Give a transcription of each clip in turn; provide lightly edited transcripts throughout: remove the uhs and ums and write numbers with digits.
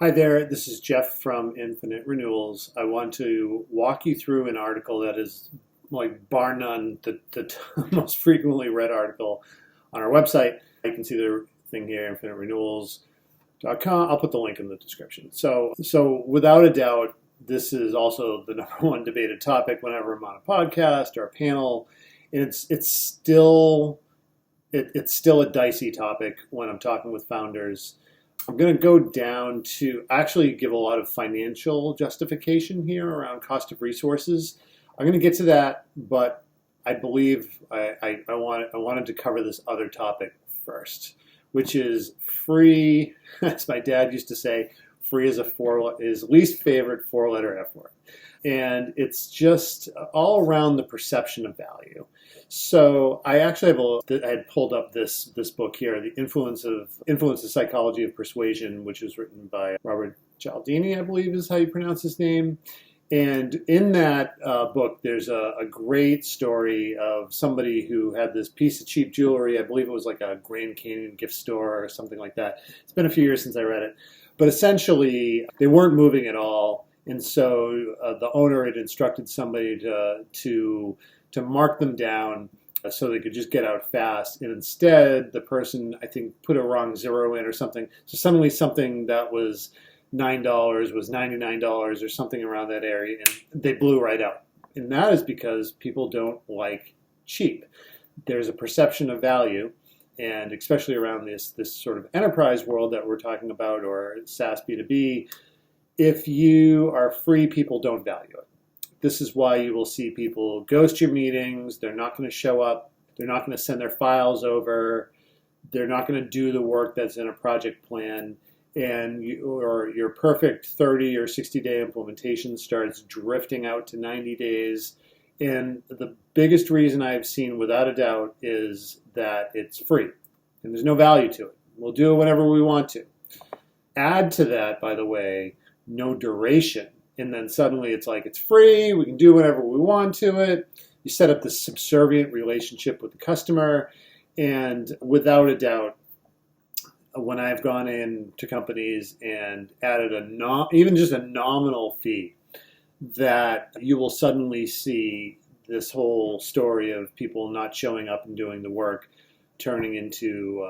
Hi there, this is Jeff from Infinite Renewals. I want to walk you through an article that is, like, bar none, the most frequently read article on our website. You can see the thing here, infiniterenewals.com. I'll put the link in the description. So without a doubt, this is also the number one debated topic whenever I'm on a podcast or a panel. And it's still a dicey topic when I'm talking with founders. I'm going to go down to actually give a lot of financial justification here around cost of resources. I'm going to get to that, but I believe I wanted to cover this other topic first, which is free, as my dad used to say, free is his least favorite four-letter F word. And it's just all around the perception of value. So I actually I had pulled up this book here, The Influence the Psychology of Persuasion, which was written by Robert Cialdini, I believe is how you pronounce his name. And in that book, there's a great story of somebody who had this piece of cheap jewelry. I believe it was like a Grand Canyon gift store or something like that. It's been a few years since I read it. But essentially, they weren't moving at all. And so the owner had instructed somebody to mark them down so they could just get out fast. And instead, the person, I think, put a wrong zero in or something. So suddenly something that was $9 was $99 or something around that area, and they blew right out. And that is because people don't like cheap. There's a perception of value, and especially around this sort of enterprise world that we're talking about, or SaaS B2B, if you are free, people don't value it. This is why you will see people ghost your meetings. They're not going to show up. They're not going to send their files over. They're not going to do the work that's in a project plan. And your perfect 30 or 60-day implementation starts drifting out to 90 days. And the biggest reason I've seen, without a doubt, is that it's free. And there's no value to it. We'll do it whenever we want to. Add to that, by the way, no duration. And then suddenly it's like, it's free, we can do whatever we want to it. You set up this subservient relationship with the customer. And without a doubt, when I've gone into companies and added even just a nominal fee, that you will suddenly see this whole story of people not showing up and doing the work turning into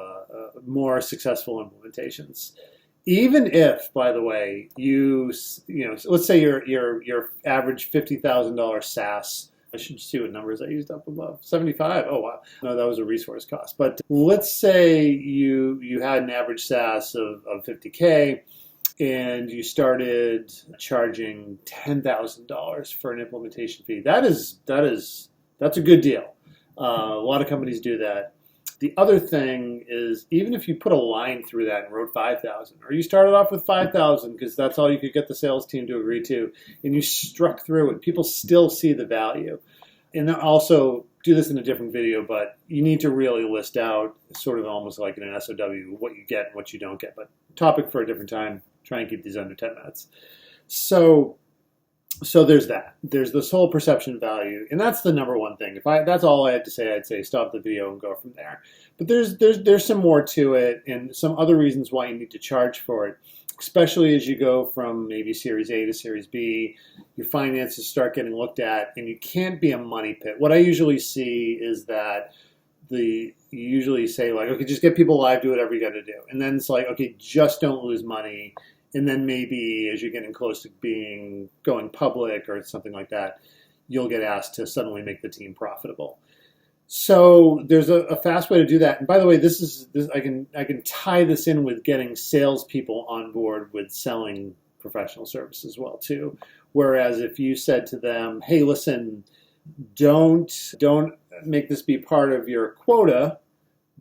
more successful implementations. Even if, by the way, let's say your average $50,000 SaaS, I should see what numbers I used up above, 75. Oh, wow. No, that was a resource cost. But let's say you had an average SaaS of 50K and you started charging $10,000 for an implementation fee. That's a good deal. A lot of companies do that. The other thing is, even if you put a line through that and wrote 5,000, or you started off with 5,000 because that's all you could get the sales team to agree to, and you struck through it, people still see the value. And then also, do this in a different video, but you need to really list out, sort of almost like in an SOW, what you get and what you don't get. But topic for a different time. Try and keep these under 10 minutes. So there's that. There's this whole perception value, and that's the number one thing. That's all I had to say, I'd say stop the video and go from there. But there's some more to it, and some other reasons why you need to charge for it, especially as you go from maybe Series A to Series B. Your finances start getting looked at, and you can't be a money pit. What I usually see is that you usually say, like, okay, just get people live, do whatever you got to do, and then it's like, okay, just don't lose money. And then maybe as you're getting close to going public or something like that, you'll get asked to suddenly make the team profitable. So there's a fast way to do that. And by the way, I can tie this in with getting salespeople on board with selling professional services as well too. Whereas if you said to them, hey, listen, don't make this be part of your quota,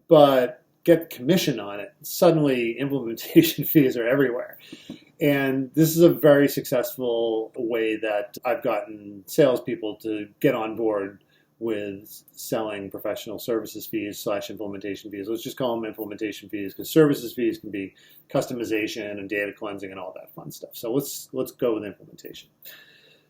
but get commission on it, suddenly implementation fees are everywhere. And this is a very successful way that I've gotten salespeople to get on board with selling professional services fees / implementation fees. Let's just call them implementation fees, because services fees can be customization and data cleansing and all that fun stuff. So let's go with implementation.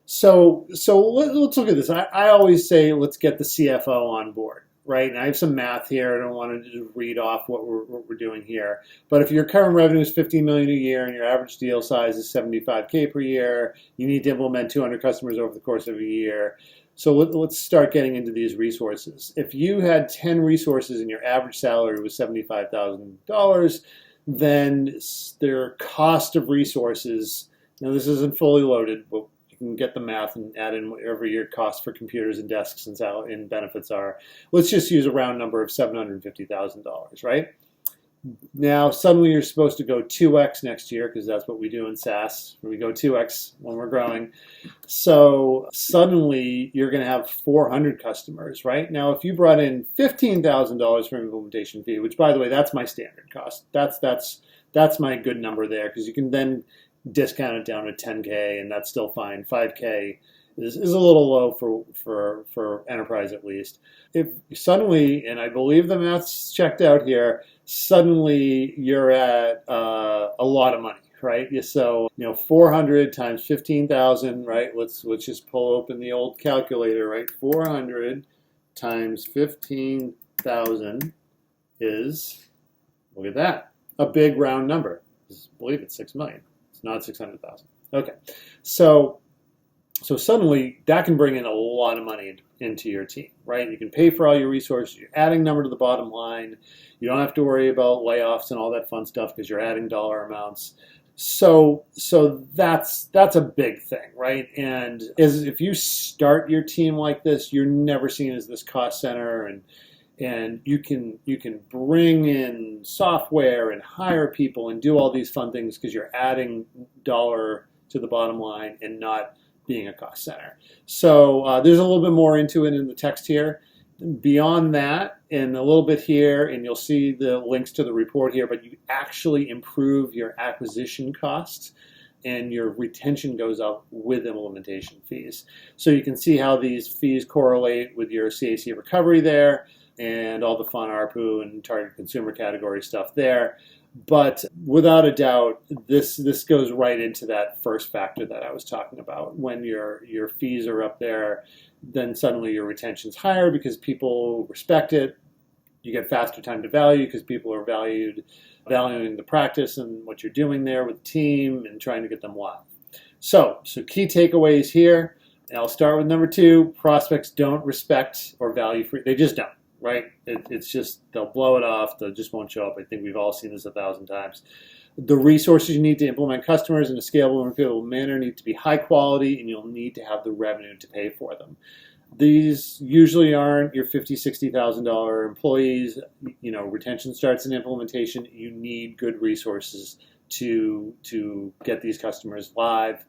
So let's look at this. I always say, let's get the CFO on board, right? And I have some math here. I don't want to just read off what we're doing here. But if your current revenue is $15 million a year and your average deal size is $75K per year, you need to implement 200 customers over the course of a year. So let's start getting into these resources. If you had 10 resources and your average salary was $75,000, then their cost of resources, now this isn't fully loaded, but you can get the math and add in whatever your cost for computers and desks and benefits are. Let's just use a round number of $750,000, right? Now, suddenly you're supposed to go 2x next year, because that's what we do in SaaS. We go 2x when we're growing. So suddenly you're going to have 400 customers, right? Now, if you brought in $15,000 for implementation fee, which, by the way, that's my standard cost. That's my good number there, because you can then discount it down to 10K, and that's still fine. 5K is a little low for enterprise, at least. If suddenly, and I believe the math's checked out here, suddenly you're at a lot of money, right? So 400 times 15,000, right? Let's just pull open the old calculator, right? 400 times 15,000 is, look at that, a big round number. I believe it's 6 million. It's not 600,000. Okay, so suddenly that can bring in a lot of money into your team, right? You can pay for all your resources. You're adding number to the bottom line. You don't have to worry about layoffs and all that fun stuff because you're adding dollar amounts. So that's a big thing, right? And if you start your team like this, you're never seen as this cost center, and you can bring in software and hire people and do all these fun things because you're adding dollar to the bottom line and not being a cost center. So there's a little bit more into it in the text here. Beyond that, and a little bit here, and you'll see the links to the report here, but you actually improve your acquisition costs and your retention goes up with implementation fees. So you can see how these fees correlate with your CAC recovery there and all the fun ARPU and target consumer category stuff there. But without a doubt, this goes right into that first factor that I was talking about. When your fees are up there, then suddenly your retention's higher because people respect it. You get faster time to value because people are valuing the practice and what you're doing there with the team and trying to get them live. So key takeaways here. And I'll start with number 2. Prospects don't respect or value free. They just don't. Right? It's just, they'll blow it off. They just won't show up. I think we've all seen this 1,000 times. The resources you need to implement customers in a scalable and repeatable manner need to be high quality, and you'll need to have the revenue to pay for them. These usually aren't your $50,000, $60,000 employees. Retention starts in implementation. You need good resources to get these customers live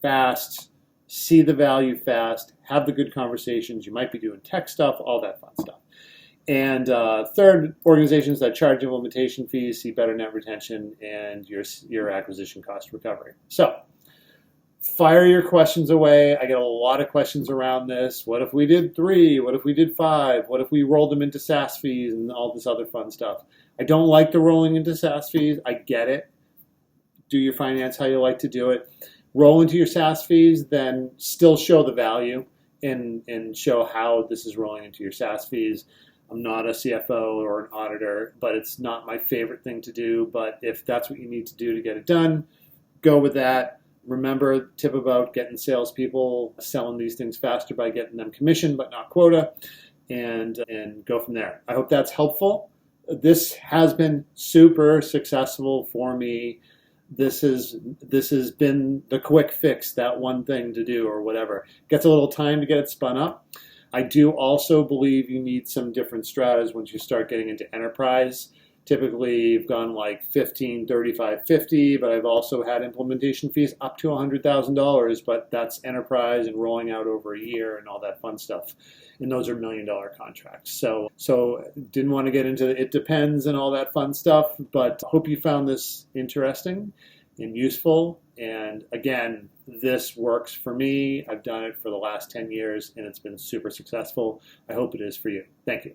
fast, see the value fast, have the good conversations. You might be doing tech stuff, all that fun stuff. And third, organizations that charge implementation fees see better net retention and your acquisition cost recovery. So fire your questions away. I get a lot of questions around this. What if we did 3? What if we did 5? What if we rolled them into SaaS fees and all this other fun stuff? I don't like the rolling into SaaS fees. I get it. Do your finance how you like to do it. Roll into your SaaS fees, then still show the value and show how this is rolling into your SaaS fees. I'm not a CFO or an auditor, but it's not my favorite thing to do. But if that's what you need to do to get it done, go with that. Remember the tip about getting salespeople selling these things faster by getting them commission, but not quota, and go from there. I hope that's helpful. This has been super successful for me. This has been the quick fix, that one thing to do or whatever. Gets a little time to get it spun up. I do also believe you need some different stratas once you start getting into enterprise. Typically, you've gone like 15, 35, 50, but I've also had implementation fees up to $100,000, but that's enterprise and rolling out over a year and all that fun stuff. And those are $1 million contracts. So didn't want to get into it depends and all that fun stuff, but hope you found this interesting and useful. And again, this works for me. I've done it for the last 10 years and it's been super successful. I hope it is for you. Thank you.